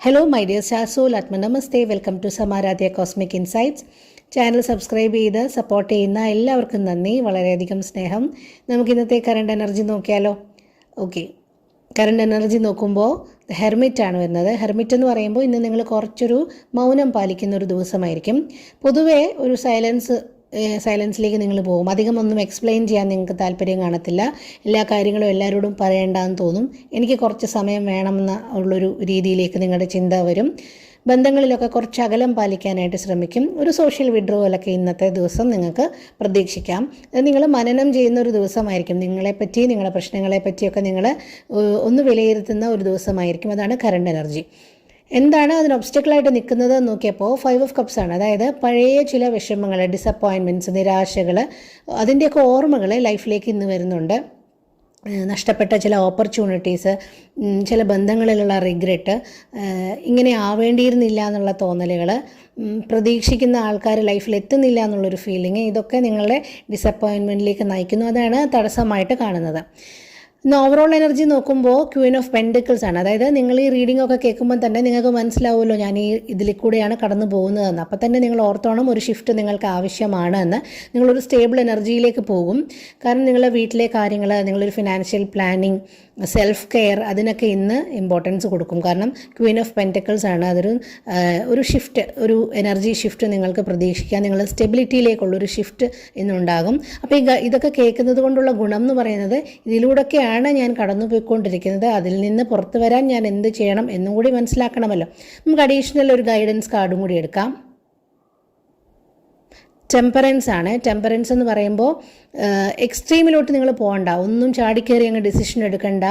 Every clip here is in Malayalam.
Hello my dear stars, soul atma namaste. Welcome to Samaradhya Cosmic Insights. Channel subscribe ചെയ്ത് സപ്പോർട്ട് ചെയ്യുന്ന എല്ലാവർക്കും നന്ദി, വളരെയധികം സ്നേഹം. നമുക്ക് ഇന്നത്തെ കറണ്ട് എനർജി നോക്കിയാലോ? ഓക്കെ, കറണ്ട് എനർജി നോക്കുമ്പോൾ ഹെർമിറ്റ് ആണ് വരുന്നത്. ഹെർമിറ്റ് എന്ന് പറയുമ്പോൾ ഇന്ന് നിങ്ങൾ കുറച്ചൊരു മൗനം പാലിക്കുന്ന ഒരു ദിവസമായിരിക്കും. പൊതുവേ ഒരു സൈലൻസിലേക്ക് നിങ്ങൾ പോകും. അധികം ഒന്നും എക്സ്പ്ലെയിൻ ചെയ്യാൻ നിങ്ങൾക്ക് താല്പര്യം കാണത്തില്ല. എല്ലാ കാര്യങ്ങളും എല്ലാവരോടും പറയേണ്ടെന്ന് തോന്നും. എനിക്ക് കുറച്ച് സമയം വേണമെന്ന ഉള്ളൊരു രീതിയിലേക്ക് നിങ്ങളുടെ ചിന്ത വരും. ബന്ധങ്ങളിലൊക്കെ കുറച്ച് അകലം പാലിക്കാനായിട്ട് ശ്രമിക്കും. ഒരു സോഷ്യൽ വിഡ്രോവലൊക്കെ ഇന്നത്തെ ദിവസം നിങ്ങൾക്ക് പ്രതീക്ഷിക്കാം. നിങ്ങൾ മനനം ചെയ്യുന്ന ഒരു ദിവസമായിരിക്കും. നിങ്ങളെപ്പറ്റി, നിങ്ങളുടെ പ്രശ്നങ്ങളെപ്പറ്റിയൊക്കെ നിങ്ങൾ ഒന്ന് വിലയിരുത്തുന്ന ഒരു ദിവസമായിരിക്കും. അതാണ് കറണ്ട് എനർജി. എന്താണ് അതിന് ഒബ്സ്റ്റക്കിളായിട്ട് നിൽക്കുന്നത് നോക്കിയപ്പോൾ 5 ഓഫ് കപ്സ് ആണ്. അതായത് പഴയ ചില വിഷമങ്ങൾ, ഡിസപ്പോയിൻമെൻറ്റ്സ്, നിരാശകൾ, അതിൻ്റെയൊക്കെ ഓർമ്മകൾ ലൈഫിലേക്ക് ഇന്ന് വരുന്നുണ്ട്. നഷ്ടപ്പെട്ട ചില ഓപ്പർച്യൂണിറ്റീസ്, ചില ബന്ധങ്ങളിലുള്ള റിഗ്രറ്റ്, ഇങ്ങനെ ആവേണ്ടിയിരുന്നില്ല എന്നുള്ള തോന്നലുകൾ, പ്രതീക്ഷിക്കുന്ന ആൾക്കാർ ലൈഫിൽ എത്തുന്നില്ല എന്നുള്ളൊരു ഫീലിംഗ്, ഇതൊക്കെ നിങ്ങളുടെ ഡിസപ്പോയിൻമെൻറ്റിലേക്ക് നയിക്കുന്നു. അതാണ് തടസ്സമായിട്ട് കാണുന്നത്. ഇന്ന് ഓവറോൾ എനർജി നോക്കുമ്പോൾ ക്വീൻ ഓഫ് പെൻഡിക്കിൾസ് ആണ്. അതായത് നിങ്ങൾ ഈ റീഡിംഗ് ഒക്കെ കേൾക്കുമ്പോൾ തന്നെ നിങ്ങൾക്ക് മനസ്സിലാവുമല്ലോ ഞാൻ ഈ ഇതിൽ കൂടെയാണ് കടന്നു പോകുന്നതെന്ന്. അപ്പോൾ തന്നെ നിങ്ങൾ ഓർത്തോണം, ഒരു ഷിഫ്റ്റ് നിങ്ങൾക്ക് ആവശ്യമാണ് എന്ന്. നിങ്ങളൊരു സ്റ്റേബിൾ എനർജിയിലേക്ക് പോകും. കാരണം നിങ്ങളുടെ വീട്ടിലെ കാര്യങ്ങൾ, നിങ്ങളൊരു ഫിനാൻഷ്യൽ പ്ലാനിങ്, സെൽഫ് കെയർ, അതിനൊക്കെ ഇന്ന് ഇമ്പോർട്ടൻസ് കൊടുക്കും. കാരണം ക്വീൻ ഓഫ് പെൻറ്റിക്കിൾസ് ആണ്. ഒരു ഷിഫ്റ്റ്, ഒരു എനർജി ഷിഫ്റ്റ് നിങ്ങൾക്ക് പ്രതീക്ഷിക്കാം. നിങ്ങൾ സ്റ്റെബിലിറ്റിയിലേക്കുള്ളൊരു ഷിഫ്റ്റ് ഇന്നുണ്ടാകും. അപ്പോൾ ഇതൊക്കെ കേൾക്കുന്നത് കൊണ്ടുള്ള ഗുണം എന്ന് പറയുന്നത്, ഇതിലൂടെയൊക്കെയാണ് ഞാൻ കടന്നു പോയിക്കൊണ്ടിരിക്കുന്നത്, അതിൽ നിന്ന് പുറത്തു വരാൻ ഞാൻ എന്ത് ചെയ്യണം എന്നും കൂടി മനസ്സിലാക്കണമല്ലോ. നമുക്ക് അഡീഷണൽ ഒരു ഗൈഡൻസ് കാർഡും കൂടി എടുക്കാം. ടെമ്പറൻസ് ആണ്. ടെമ്പറൻസ് എന്ന് പറയുമ്പോൾ എക്സ്ട്രീമിലോട്ട് നിങ്ങൾ പോകണ്ട, ഒന്നും ചാടിക്കയറി അങ്ങ് ഡിസിഷൻ എടുക്കണ്ട.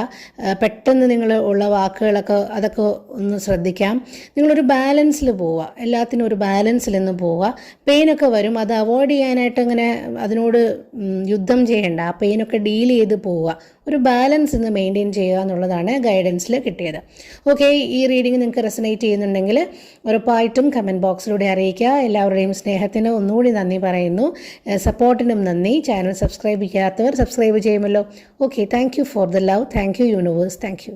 പെട്ടെന്ന് നിങ്ങൾ ഉള്ള വാക്കുകളൊക്കെ അതൊക്കെ ഒന്ന് ശ്രദ്ധിക്കാം. നിങ്ങളൊരു ബാലൻസിൽ പോവുക, എല്ലാത്തിനും ഒരു ബാലൻസിൽ നിന്ന് പോവുക. പെയിനൊക്കെ വരും, അത് അവോയ്ഡ് ചെയ്യാനായിട്ട് അങ്ങനെ അതിനോട് യുദ്ധം ചെയ്യേണ്ട, ആ പെയിനൊക്കെ ഡീൽ ചെയ്ത് പോവുക. ഒരു ബാലൻസ് ഇന്ന് മെയിൻറ്റെയിൻ ചെയ്യുക എന്നുള്ളതാണ് ഗൈഡൻസിൽ കിട്ടിയത്. ഓക്കെ, ഈ റീഡിംഗ് നിങ്ങൾക്ക് റെസനേറ്റ് ചെയ്യുന്നുണ്ടെങ്കിൽ ഉറപ്പായിട്ടും കമൻറ്റ് ബോക്സിലൂടെ അറിയിക്കുക. എല്ലാവരുടെയും സ്നേഹത്തിന് ഒന്നുകൂടി നന്ദി പറയുന്നു, സപ്പോർട്ടിനും നന്ദി. ചാനൽ സബ്സ്ക്രൈബ് ചെയ്യാത്തവർ സബ്സ്ക്രൈബ് ചെയ്യുമല്ലോ. Okay, thank you for the love. Thank you universe. Thank you.